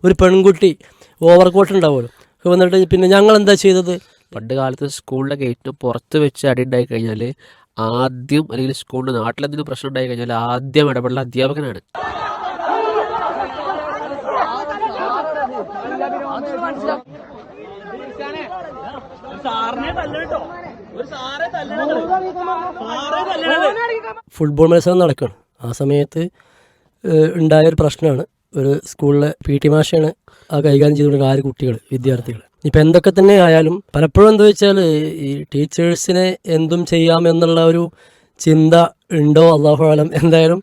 ഒരു പെൺകുട്ടി ഓവർകോട്ട് ഉണ്ടാവുമല്ലോ വന്നിട്ട് പിന്നെ ഞങ്ങൾ എന്താ ചെയ്തത്? പണ്ട് കാലത്ത് സ്കൂളിൻ്റെ ഗേറ്റിന് പുറത്ത് വെച്ച് അടി ഉണ്ടായി കഴിഞ്ഞാൽ ആദ്യം, അല്ലെങ്കിൽ സ്കൂളിൻ്റെ നാട്ടിലെന്തെങ്കിലും പ്രശ്നം ഉണ്ടായി കഴിഞ്ഞാൽ ആദ്യം ഇടപെടൽ അധ്യാപകനാണ്. ഫുട്ബോൾ മത്സരം നടക്കുകയാണ്. ആ സമയത്ത് ഉണ്ടായൊരു പ്രശ്നമാണ്. ഒരു സ്കൂളിലെ PT മാഷാണ് ആ കൈകാര്യം ചെയ്തുകൊണ്ട് 4 കുട്ടികൾ, വിദ്യാർത്ഥികൾ. ഇപ്പം എന്തൊക്കെ തന്നെ ആയാലും പലപ്പോഴും എന്താ വെച്ചാൽ ഈ ടീച്ചേഴ്സിനെ എന്തും ചെയ്യാമെന്നുള്ള ഒരു ചിന്ത ഉണ്ടോ അല്ലാഹു അലം. എന്തായാലും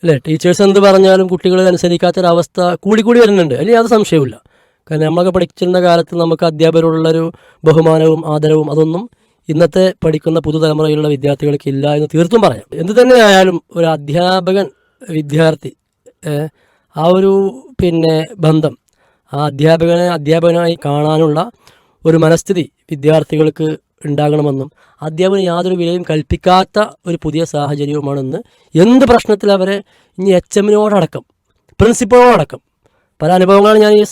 അല്ലേ, ടീച്ചേഴ്സ് എന്ത് പറഞ്ഞാലും കുട്ടികൾ അനുസരിക്കാത്തൊരവസ്ഥ കൂടി വരുന്നുണ്ട്. അല്ലെങ്കിൽ അത് സംശയമില്ല. കാരണം നമ്മളൊക്കെ പഠിച്ചിരുന്ന കാലത്ത് നമുക്ക് അധ്യാപകരോടുള്ളൊരു ബഹുമാനവും ആദരവും അതൊന്നും ഇന്നത്തെ പഠിക്കുന്ന പുതുതലമുറയിലുള്ള വിദ്യാർത്ഥികൾക്ക് ഇല്ല എന്ന് തീർത്തും പറയാം. എന്ത് തന്നെ ആയാലും ഒരു അധ്യാപകൻ വിദ്യാർത്ഥി ആ ഒരു ബന്ധം, ആ അധ്യാപകനായി കാണാനുള്ള ഒരു മനസ്ഥിതി വിദ്യാർത്ഥികൾക്ക് ഉണ്ടാകണമെന്നും അധ്യാപകന് യാതൊരു വിലയും കൽപ്പിക്കാത്ത ഒരു പുതിയ സാഹചര്യവുമാണെന്ന് എന്ത് പ്രശ്നത്തിൽ അവരെ ഇനി HMനോടക്കം പ്രിൻസിപ്പളോടക്കം പല അനുഭവങ്ങളാണ് ഞാൻ ഈ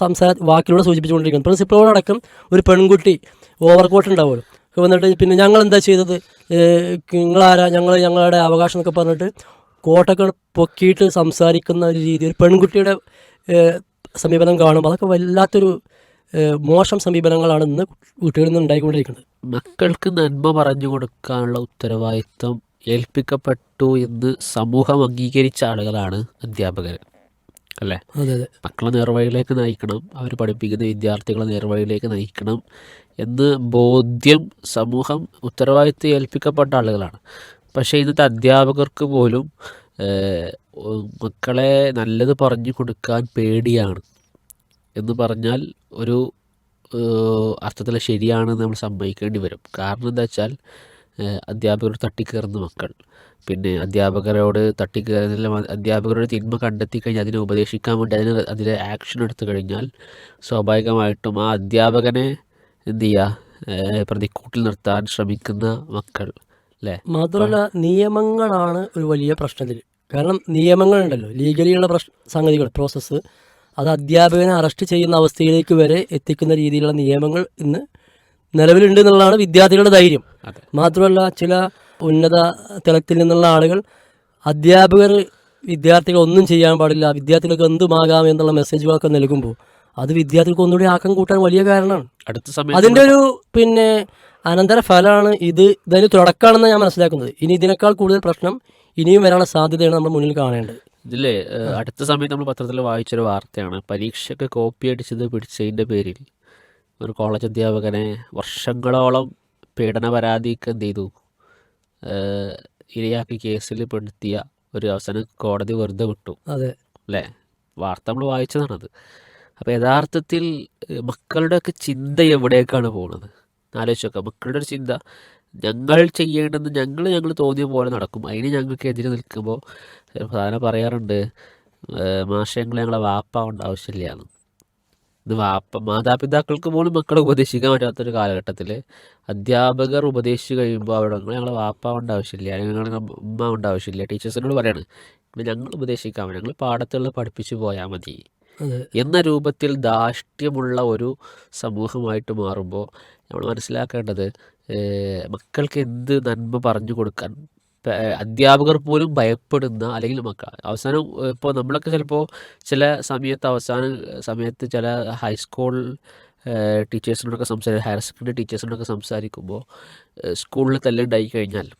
വാക്കിലൂടെ സൂചിപ്പിച്ചുകൊണ്ടിരിക്കുന്നത്. പ്രിൻസിപ്പളോടക്കം ഒരു പെൺകുട്ടി ഓവർകോട്ട് ഉണ്ടാവുമല്ലോ വന്നിട്ട് പിന്നെ ഞങ്ങൾ എന്താ ചെയ്തത്, നിങ്ങളാരാ, ഞങ്ങളുടെ അവകാശം എന്നൊക്കെ പറഞ്ഞിട്ട് കോട്ടൊക്കെ പൊക്കിയിട്ട് സംസാരിക്കുന്ന ഒരു രീതി, ഒരു പെൺകുട്ടിയുടെ സമീപനം കാണുമ്പോൾ അതൊക്കെ വല്ലാത്തൊരു മോശം സമീപനങ്ങളാണ് ഇന്ന് കുട്ടികളിൽ നിന്ന് ഉണ്ടായിക്കൊണ്ടിരിക്കുന്നത്. മക്കൾക്ക് നന്മ പറഞ്ഞു കൊടുക്കാനുള്ള ഉത്തരവാദിത്വം ഏൽപ്പിക്കപ്പെട്ടു എന്ന് സമൂഹം അംഗീകരിച്ച ആളുകളാണ് അധ്യാപകർ, അല്ലേ? അതെ അതെ. മക്കളെ നേർവഴിയിലേക്ക് നയിക്കണം, അവർ പഠിപ്പിക്കുന്ന വിദ്യാർത്ഥികളെ നേർവഴിയിലേക്ക് നയിക്കണം എന്ന് ബോധ്യം സമൂഹം ഉത്തരവാദിത്വം ഏൽപ്പിക്കപ്പെട്ട ആളുകളാണ്. പക്ഷേ ഇന്നത്തെ അധ്യാപകർക്ക് പോലും മക്കളെ നല്ലത് പറഞ്ഞു കൊടുക്കാൻ പേടിയാണ് എന്ന് പറഞ്ഞാൽ ഒരു അർത്ഥത്തിൽ ശരിയാണെന്ന് നമ്മൾ സമ്മതിക്കേണ്ടി വരും. കാരണം എന്താ വെച്ചാൽ അധ്യാപകരോട് തട്ടിക്കയറുന്ന മക്കൾ, പിന്നെ അധ്യാപകരോട് അധ്യാപകരുടെ തിന്മ കണ്ടെത്തി കഴിഞ്ഞാൽ അതിനെ ഉപദേശിക്കാൻ വേണ്ടി അതിലെ ആക്ഷൻ എടുത്തു കഴിഞ്ഞാൽ സ്വാഭാവികമായിട്ടും ആ അധ്യാപകനെ എന്ത് ചെയ്യുക, പ്രതിക്കൂട്ടിൽ നിർത്താൻ ശ്രമിക്കുന്ന മക്കൾ, അല്ലേ? മാത്രമല്ല നിയമങ്ങളാണ് ഒരു വലിയ പ്രശ്നത്തിൽ. കാരണം നിയമങ്ങളുണ്ടല്ലോ, ലീഗലിയുള്ള സംഗതികൾ, പ്രോസസ്സ്, അത് അധ്യാപകനെ അറസ്റ്റ് ചെയ്യുന്ന അവസ്ഥയിലേക്ക് വരെ എത്തിക്കുന്ന രീതിയിലുള്ള നിയമങ്ങൾ ഇന്ന് നിലവിലുണ്ട് എന്നുള്ളതാണ് വിദ്യാർത്ഥികളുടെ ധൈര്യം. മാത്രമല്ല ചില ഉന്നത തലത്തിൽ നിന്നുള്ള ആളുകൾ വിദ്യാർത്ഥികൾ ഒന്നും ചെയ്യാൻ പാടില്ല, വിദ്യാർത്ഥികൾക്ക് എന്തുമാകാം എന്നുള്ള മെസ്സേജുകളൊക്കെ നൽകുമ്പോൾ അത് വിദ്യാർത്ഥികൾക്ക് ഒന്നുകൂടി ആക്കം കൂട്ടാൻ വലിയ കാരണമാണ്. അതിൻ്റെ ഒരു അനന്തര ഫലമാണ് ഇതിന് തുടക്കമാണെന്ന് ഞാൻ മനസ്സിലാക്കുന്നത്. ഇനി ഇതിനേക്കാൾ കൂടുതൽ പ്രശ്നം ഇനിയും വരാനുള്ള സാധ്യതയാണ് നമ്മൾ മുന്നിൽ കാണേണ്ടത്. ഇതിലെ അടുത്ത സമയത്ത് നമ്മൾ പത്രത്തിൽ വായിച്ചൊരു വാർത്തയാണ്, പരീക്ഷയ്ക്ക് കോപ്പി അടിച്ചത് പിടിച്ചതിൻ്റെ പേരിൽ ഒരു കോളേജ് അധ്യാപകനെ വർഷങ്ങളോളം പീഡന പരാതിക്ക് എന്ത് ചെയ്തു, ഇരയാക്കി കേസിൽ പെടുത്തിയ ഒരു അവസാനം കോടതി വെറുതെ വിട്ടു, അല്ലേ? വാർത്ത നമ്മൾ വായിച്ചതാണത്. അപ്പോൾ യഥാർത്ഥത്തിൽ മക്കളുടെയൊക്കെ ചിന്ത എവിടേക്കാണ് പോകുന്നത് ആലോചിച്ച് നോക്കാം. മക്കളുടെ ഒരു ചിന്ത, ഞങ്ങൾ ചെയ്യേണ്ടത് ഞങ്ങൾ തോന്നിയ പോലെ നടക്കും, അതിന് ഞങ്ങൾക്ക് എതിരെ നിൽക്കുമ്പോൾ സാധാരണ പറയാറുണ്ട്, ഞങ്ങളെ വാപ്പാവേണ്ട ആവശ്യമില്ലയാണ്. ഇത് മാതാപിതാക്കൾക്ക് പോലും മക്കളെ ഉപദേശിക്കാൻ പറ്റാത്തൊരു കാലഘട്ടത്തിൽ അധ്യാപകർ ഉപദേശിച്ച് കഴിയുമ്പോൾ അവിടെ ഞങ്ങളെ വാപ്പാവേണ്ട ആവശ്യമില്ല, ഞങ്ങൾ ഉമ്മ വേണ്ട ആവശ്യമില്ല, ടീച്ചേഴ്സിനോട് പറയാണ് ഞങ്ങൾ ഉപദേശിക്കാൻ, ഞങ്ങൾ പാഠത്തുള്ള പഠിപ്പിച്ചു പോയാൽ മതി എന്ന രൂപത്തിൽ ധാർഷ്ട്യമുള്ള ഒരു സമൂഹമായിട്ട് മാറുമ്പോൾ നമ്മൾ മനസ്സിലാക്കേണ്ടത്, മക്കൾക്ക് എന്ത് നന്മ പറഞ്ഞു കൊടുക്കാൻ അധ്യാപകർ പോലും ഭയപ്പെടുന്ന, അല്ലെങ്കിൽ അവസാനം ഇപ്പോൾ നമ്മളൊക്കെ ചിലപ്പോൾ ചില സമയത്ത് ചില ഹൈസ്കൂൾ ടീച്ചേഴ്സിനോടൊക്കെ ഹയർ സെക്കൻഡറി ടീച്ചേഴ്സിനോടൊക്കെ സംസാരിക്കുമ്പോൾ സ്കൂളിൽ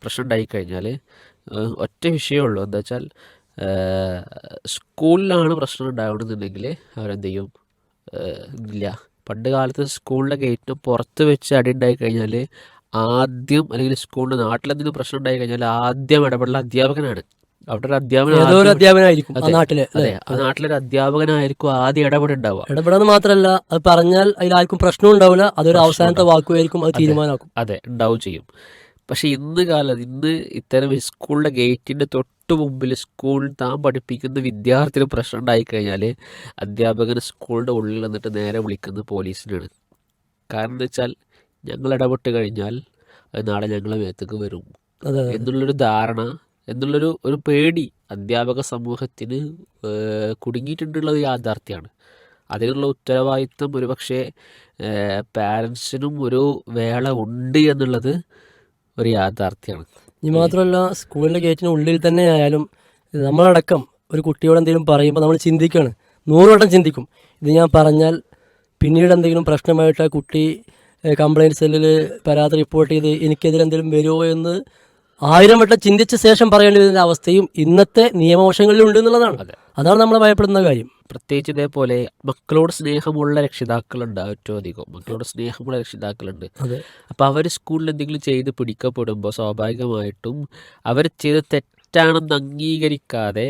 പ്രശ്നം ഉണ്ടായിക്കഴിഞ്ഞാൽ ഒറ്റ വിഷയമുള്ളൂ, എന്താ വെച്ചാൽ സ്കൂളിലാണ് പ്രശ്നം ഉണ്ടാവണമെന്നുണ്ടെങ്കിൽ അവരെന്ത് ചെയ്യും, ഇല്ല, പണ്ട് കാലത്ത് സ്കൂളിൻ്റെ ഗേറ്റിന് പുറത്ത് വെച്ച് അടി ഉണ്ടായി കഴിഞ്ഞാൽ ആദ്യം, അല്ലെങ്കിൽ സ്കൂളിൻ്റെ നാട്ടിലെന്തെങ്കിലും പ്രശ്നം ഉണ്ടായി കഴിഞ്ഞാൽ ആദ്യം ഇടപെടൽ അധ്യാപകനാണ്. അവിടെ ഒരു അധ്യാപകനായിരിക്കും, അതെ, ആ നാട്ടിലൊരു അധ്യാപകനായിരിക്കും ആദ്യം ഇടപെടുണ്ടാവുക. ഇടപെടാന്ന് മാത്രമല്ല, അത് പറഞ്ഞാൽ അതിലാർക്കും പ്രശ്നം ഉണ്ടാവില്ല, അതൊരു അവസാനത്തെ വാക്കുമായിരിക്കും, അത് തീരുമാനമാക്കും. അതെ, ഉണ്ടാവും ചെയ്യും. പക്ഷെ ഇന്ന് ഇത്തരം സ്കൂളിൻ്റെ ഗേറ്റിൻ്റെ തൊട്ട് മുമ്പിൽ സ്കൂളിൽ താൻ പഠിപ്പിക്കുന്ന വിദ്യാർത്ഥിന് പ്രശ്നം ഉണ്ടായിക്കഴിഞ്ഞാൽ അധ്യാപകന് സ്കൂളിൻ്റെ ഉള്ളിൽ നിന്നിട്ട് നേരെ വിളിക്കുന്നത് പോലീസിനാണ്. കാരണം എന്താ വെച്ചാൽ ഞങ്ങൾ ഇടപെട്ട് കഴിഞ്ഞാൽ അത് നാളെ ഞങ്ങളെ മേത്തേക്ക് വരും എന്നുള്ളൊരു ധാരണ, എന്നുള്ളൊരു പേടി അധ്യാപക സമൂഹത്തിന് കുടുങ്ങിയിട്ടുള്ളത് യാഥാർത്ഥ്യമാണ്. അതിനുള്ള ഉത്തരവാദിത്വം ഒരുപക്ഷെ പാരൻസിനും ഒരു വേള ഉണ്ട് എന്നുള്ളത് ഒരു യാഥാർത്ഥ്യമാണ്. ഇനി മാത്രമല്ല, സ്കൂളിൻ്റെ ഗേറ്റിന് ഉള്ളിൽ തന്നെ ആയാലും നമ്മളടക്കം ഒരു കുട്ടിയോട് എന്തെങ്കിലും പറയുമ്പോൾ നമ്മൾ ചിന്തിക്കുകയാണ്, 100 വട്ടം ചിന്തിക്കും, ഇത് ഞാൻ പറഞ്ഞാൽ പിന്നീട് എന്തെങ്കിലും പ്രശ്നമായിട്ട് ആ കുട്ടി കംപ്ലയിൻറ്റ് സെല്ലിൽ പരാതി റിപ്പോർട്ട് ചെയ്ത് എനിക്കെതിരെ എന്തെങ്കിലും വരുമോ എന്ന് 1000 വട്ടം ചിന്തിച്ച ശേഷം പറയേണ്ടി വരുന്ന അവസ്ഥയും ഇന്നത്തെ നിയമവശങ്ങളിൽ ഉണ്ട് എന്നുള്ളതാണ്. അതാണ് നമ്മൾ ഭയപ്പെടുന്ന കാര്യം. പ്രത്യേകിച്ച് ഇതേപോലെ മക്കളോട് സ്നേഹമുള്ള രക്ഷിതാക്കളുണ്ട്, ഏറ്റവും അധികം മക്കളോട് സ്നേഹമുള്ള രക്ഷിതാക്കളുണ്ട്. അപ്പോൾ അവർ സ്കൂളിൽ എന്തെങ്കിലും ചെയ്ത് പിടിക്കപ്പെടുമ്പോൾ സ്വാഭാവികമായിട്ടും അവർ ചെയ്ത് തെറ്റാണെന്ന് അംഗീകരിക്കാതെ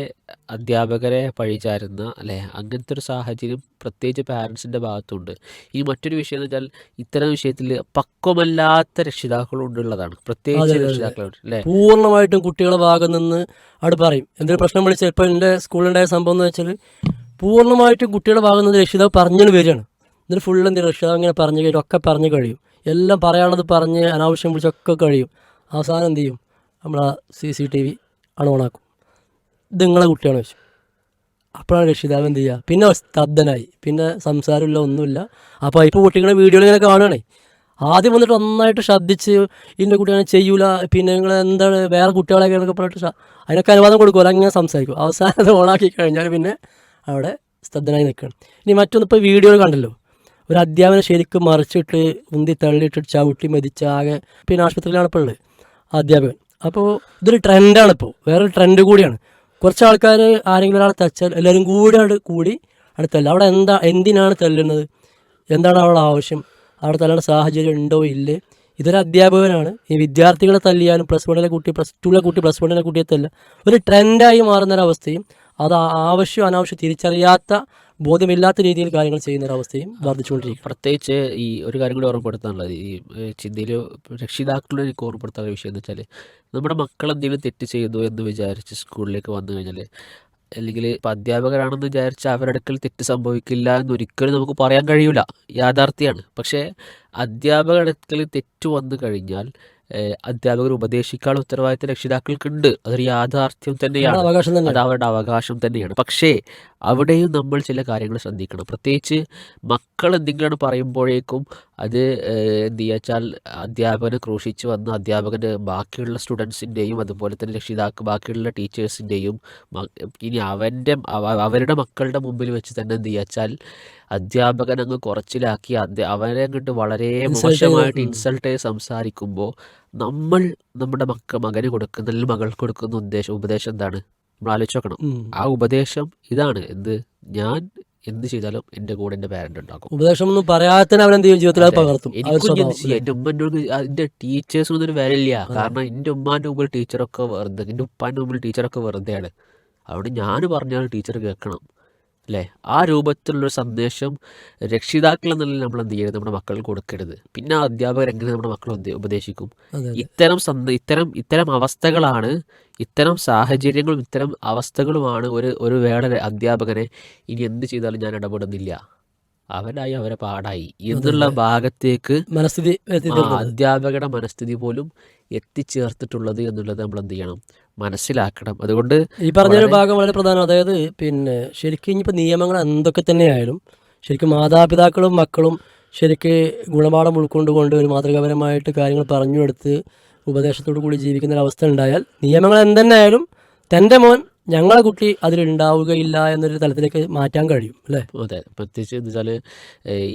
അധ്യാപകരെ പഴിചാരുന്ന അല്ലേ, അങ്ങനത്തെ ഒരു സാഹചര്യം പ്രത്യേകിച്ച് പാരൻസിൻ്റെ ഭാഗത്തുണ്ട്. ഈ മറ്റൊരു വിഷയം എന്ന് വെച്ചാൽ ഇത്തരം വിഷയത്തിൽ പക്വമല്ലാത്ത രക്ഷിതാക്കളുണ്ടുള്ളതാണ്, പ്രത്യേകിച്ച് രക്ഷിതാക്കളുണ്ട് അല്ലേ. പൂർണ്ണമായിട്ടും കുട്ടികളുടെ ഭാഗം നിന്ന് അവിടെ പറയും എന്തൊരു പ്രശ്നം വിളിച്ചാൽ. ഇപ്പോൾ എൻ്റെ സ്കൂളിലുണ്ടായ സംഭവം എന്ന് വെച്ചാൽ പൂർണ്ണമായിട്ടും കുട്ടികളുടെ ഭാഗം നിന്ന് രക്ഷിതാവ് പറഞ്ഞുകൊണ്ട് വരികയാണ്. എന്നിട്ട് ഫുൾ എന്തെങ്കിലും രക്ഷിതാവ് ഇങ്ങനെ പറഞ്ഞു കഴിയും, ഒക്കെ പറഞ്ഞു കഴിയും, എല്ലാം പറയാനുള്ളത് പറഞ്ഞ് അനാവശ്യം വിളിച്ചൊക്കെ കഴിയും. അവസാനം എന്ത് ചെയ്യും, നമ്മളാ CCTV ഓണാക്കും, ഇത് നിങ്ങളെ കുട്ടിയാണ് വെച്ചു. അപ്പോഴാണ് രക്ഷിതാവ് എന്ത് ചെയ്യുക, പിന്നെ സ്തബ്ധനായി, പിന്നെ സംസാരമില്ല, ഒന്നുമില്ല. അപ്പോൾ ഇപ്പോൾ കുട്ടികളെ വീഡിയോയിൽ ഇങ്ങനെ കാണുകയാണേ, ആദ്യം വന്നിട്ട് നന്നായിട്ട് ശ്രദ്ധിച്ച് ഇന്ന കുട്ടികളെ ചെയ്യൂല, പിന്നെ നിങ്ങൾ എന്താണ് വേറെ കുട്ടികളെ എന്നൊക്കെ പറഞ്ഞിട്ട് അതിനൊക്കെ അനുവാദം കൊടുക്കുമല്ലോ, അങ്ങനെ സംസാരിക്കും. അവസാനം അത് ഓണാക്കി കഴിഞ്ഞാൽ പിന്നെ അവിടെ സ്തബ്ധനായി നിൽക്കണം. ഇനി മറ്റൊന്ന്, ഇപ്പോൾ വീഡിയോ കണ്ടല്ലോ, ഒരു അധ്യാപനം ശരിക്കും മറിച്ചിട്ട് ഉന്തി തള്ളിയിട്ട് ചവിട്ടി മതിച്ച് ആകെ പിന്നെ ആശുപത്രിയിലാണ് ഇപ്പോൾ ഉള്ളത് അധ്യാപകൻ. അപ്പോൾ ഇതൊരു ട്രെൻഡാണ്, ഇപ്പോൾ വേറൊരു ട്രെൻഡ് കൂടിയാണ്. കുറച്ച് ആൾക്കാർ ആരെങ്കിലും ഒരാളെ തച്ചാൽ എല്ലാവരും കൂടി അവിടെ തല്ലുക. അവിടെ എന്തിനാണ് തല്ലുന്നത്, എന്താണ് അവളുടെ ആവശ്യം, അവിടെ തല്ലേണ്ട സാഹചര്യം ഉണ്ടോ ഇല്ലേ? ഇതൊരു അധ്യാപകനാണ് ഈ വിദ്യാർത്ഥികളെ തല്ലിയാലും +1 കുട്ടി +2 കുട്ടി +1 കുട്ടിയെ തല്ല ഒരു ട്രെൻഡായി മാറുന്നൊരവസ്ഥയും, അത് ആവശ്യം അനാവശ്യം തിരിച്ചറിയാത്ത ബോധ്യമില്ലാത്ത രീതിയിൽ കാര്യങ്ങൾ ചെയ്യുന്നൊരവസ്ഥയും വർദ്ധിച്ചുകൊണ്ടിരിക്കും. പ്രത്യേകിച്ച് ഈ ഒരു കാര്യം കൂടി ഓർമ്മപ്പെടുത്താനുള്ളത്, ഈ ചിന്തയിൽ രക്ഷിതാക്കളെ എനിക്ക് ഓർമ്മപ്പെടുത്താനുള്ള വിഷയം എന്ന് വെച്ചാൽ, നമ്മുടെ മക്കൾ എന്തെങ്കിലും തെറ്റ് ചെയ്തു എന്ന് വിചാരിച്ച് സ്കൂളിലേക്ക് വന്നു കഴിഞ്ഞാൽ, അല്ലെങ്കിൽ ഇപ്പോൾ അധ്യാപകരാണെന്ന് വിചാരിച്ച് അവരുടെ അടുക്കൽ തെറ്റ് സംഭവിക്കില്ല എന്നൊരിക്കലും നമുക്ക് പറയാൻ കഴിയില്ല, യാഥാർത്ഥ്യമാണ്. പക്ഷേ അധ്യാപകരുടെ അടുക്കൽ തെറ്റ് വന്നു കഴിഞ്ഞാൽ അധ്യാപകർ ഉപദേശിക്കാനുള്ള ഉത്തരവാദിത്തം രക്ഷിതാക്കൾക്കുണ്ട്. അതൊരു യാഥാർത്ഥ്യം തന്നെയാണ്, അത് അവരുടെ അവകാശം തന്നെയാണ്. പക്ഷേ അവിടെയും നമ്മൾ ചില കാര്യങ്ങൾ ശ്രദ്ധിക്കണം. പ്രത്യേകിച്ച് മക്കൾ എന്തെങ്കിലും പറയുമ്പോഴേക്കും അത് എന്ത് ചെയ്യാച്ചാൽ അധ്യാപകനെ ക്രൂശിച്ച് വന്ന് അധ്യാപകന് ബാക്കിയുള്ള സ്റ്റുഡൻസിൻ്റെയും അതുപോലെ തന്നെ ബാക്കിയുള്ള ടീച്ചേഴ്സിൻ്റെയും ഇനി അവരുടെ മക്കളുടെ മുമ്പിൽ വെച്ച് തന്നെ എന്ത് ചെയ്യാച്ചാൽ അധ്യാപകൻ അങ്ങ് കുറച്ചിലാക്കി അവരെ അങ്ങോട്ട് വളരെ മോശമായിട്ട് ഇൻസൾട്ട് ചെയ്ത് സംസാരിക്കുമ്പോൾ നമ്മൾ നമ്മുടെ മകന് കൊടുക്കുന്ന അല്ലെങ്കിൽ മകൾക്ക് കൊടുക്കുന്ന ഉപദേശം എന്താണ്, നമ്മൾ ആലോചിച്ച് നോക്കണം. ആ ഉപദേശം ഇതാണ്, ഞാൻ എന്ത് ചെയ്താലും എൻ്റെ കൂടെ എൻ്റെ പാരന്റ് ഉണ്ടാക്കും. ഉപദേശം ഒന്നും പറയാത്ത ജീവിതത്തിൽ പകർത്തും. എൻ്റെ ഉമ്മൻ്റെ എൻ്റെ ടീച്ചേഴ്സിനൊന്നും ഒരു വിലയില്ല. കാരണം എൻ്റെ ഉമ്മാൻ്റെ മുമ്പിൽ ടീച്ചറൊക്കെ വെറുതെ, എൻ്റെ ഉപ്പാൻ്റെ മുമ്പിൽ ടീച്ചറൊക്കെ വെറുതെയാണ്. അതുകൊണ്ട് ഞാൻ പറഞ്ഞാൽ ടീച്ചർ കേൾക്കണം അല്ലേ. ആ രൂപത്തിലുള്ളൊരു സന്ദേശം രക്ഷിതാക്കൾ എന്നുള്ള നമ്മൾ എന്ത് ചെയ്യരുത്, നമ്മുടെ മക്കൾക്ക് കൊടുക്കരുത്. പിന്നെ ആ അധ്യാപകർ എങ്ങനെ നമ്മുടെ മക്കളെ ഉപദേശിക്കും? ഇത്തരം അവസ്ഥകളാണ്, ഇത്തരം സാഹചര്യങ്ങളും ഇത്തരം അവസ്ഥകളുമാണ് ഒരു വേറെ അധ്യാപകനെ ഇനി എന്ത് ചെയ്താലും ഞാൻ ഇടപെടുന്നില്ല, അവനായി അവരെ പാടായി എന്നുള്ള ഭാഗത്തേക്ക് അധ്യാപകരുടെ മനസ്ഥിതി പോലും എത്തിച്ചേർത്തിട്ടുള്ളത് എന്നുള്ളത് നമ്മൾ എന്ത് ചെയ്യണം, മനസ്സിലാക്കണം. അതുകൊണ്ട് ഈ പറഞ്ഞൊരു ഭാഗം വളരെ പ്രധാനം. അതായത് പിന്നെ ശരിക്കും ഇനിയിപ്പോൾ നിയമങ്ങൾ എന്തൊക്കെ തന്നെയായാലും ശരിക്കും മാതാപിതാക്കളും മക്കളും ശരിക്ക് ഗുണപാഠം ഉൾക്കൊണ്ടുകൊണ്ട് ഒരു മാതൃകാപരമായിട്ട് കാര്യങ്ങൾ പറഞ്ഞു കൊടുത്ത് ഉപദേശത്തോടു കൂടി ജീവിക്കുന്ന ഒരവസ്ഥ ഉണ്ടായാൽ നിയമങ്ങൾ എന്തെന്നെ ആയാലും തൻ്റെ മോൻ ഞങ്ങളെ കുട്ടി അതിലുണ്ടാവുകയില്ല എന്നൊരു തലത്തിലേക്ക് മാറ്റാൻ കഴിയും അല്ലേ. അതെ, പ്രത്യേകിച്ച് എന്ന് വെച്ചാൽ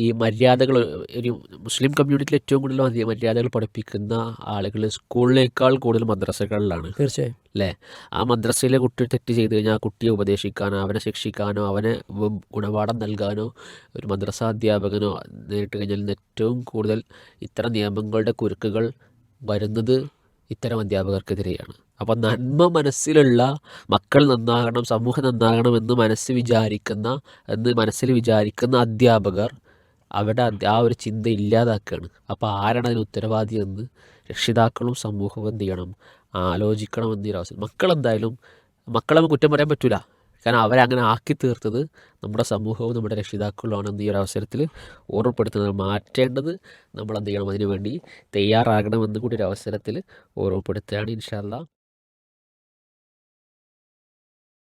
ഈ മര്യാദകൾ ഒരു മുസ്ലിം കമ്മ്യൂണിറ്റിയിൽ ഏറ്റവും കൂടുതൽ മര്യാദകൾ പഠിപ്പിക്കുന്ന ആളുകൾ സ്കൂളിനേക്കാൾ കൂടുതൽ മദ്രസകളിലാണ്. തീർച്ചയായും അല്ലേ. ആ മദ്രസയിലെ കുട്ടി തെറ്റ് ചെയ്ത് കഴിഞ്ഞാൽ ആ കുട്ടിയെ ഉപദേശിക്കാനോ അവനെ ശിക്ഷിക്കാനോ അവനെ ഗുണപാഠം നൽകാനോ ഒരു മദ്രസ അധ്യാപകനോ നേരിട്ട് കഴിഞ്ഞാൽ ഏറ്റവും കൂടുതൽ ഇത്തരം നിയമങ്ങളുടെ കുരുക്കുകൾ വരുന്നത് ഇത്തരം അധ്യാപകർക്കെതിരെയാണ്. അപ്പം നന്മ മനസ്സിലുള്ള മക്കൾ നന്നാകണം, സമൂഹം നന്നാകണം എന്ന് മനസ്സിൽ വിചാരിക്കുന്ന അധ്യാപകർ അവിടെ ആ ഒരു ചിന്ത ഇല്ലാതാക്കുകയാണ്. അപ്പോൾ ആരാണ് അതിന് ഉത്തരവാദി എന്ന് രക്ഷിതാക്കളും സമൂഹവും എന്ത് ചെയ്യണം, ആലോചിക്കണം എന്നൊരവസരം. മക്കളെ നമുക്ക് കുറ്റം പറയാൻ പറ്റില്ല, കാരണം അവരെ അങ്ങനെ ആക്കി തീർത്തത് നമ്മുടെ സമൂഹവും നമ്മുടെ രക്ഷിതാക്കളുമാണ് എന്ന് ഈ ഒരു അവസരത്തിൽ ഓർമ്മപ്പെടുത്തുന്നത്. മാറ്റേണ്ടത് നമ്മൾ എന്ത് ചെയ്യണം, അതിനു വേണ്ടി തയ്യാറാകണമെന്ന് കൂടി ഒരു അവസരത്തിൽ ഓർമ്മപ്പെടുത്തുകയാണ്. ഇൻഷാ അല്ലാഹ്.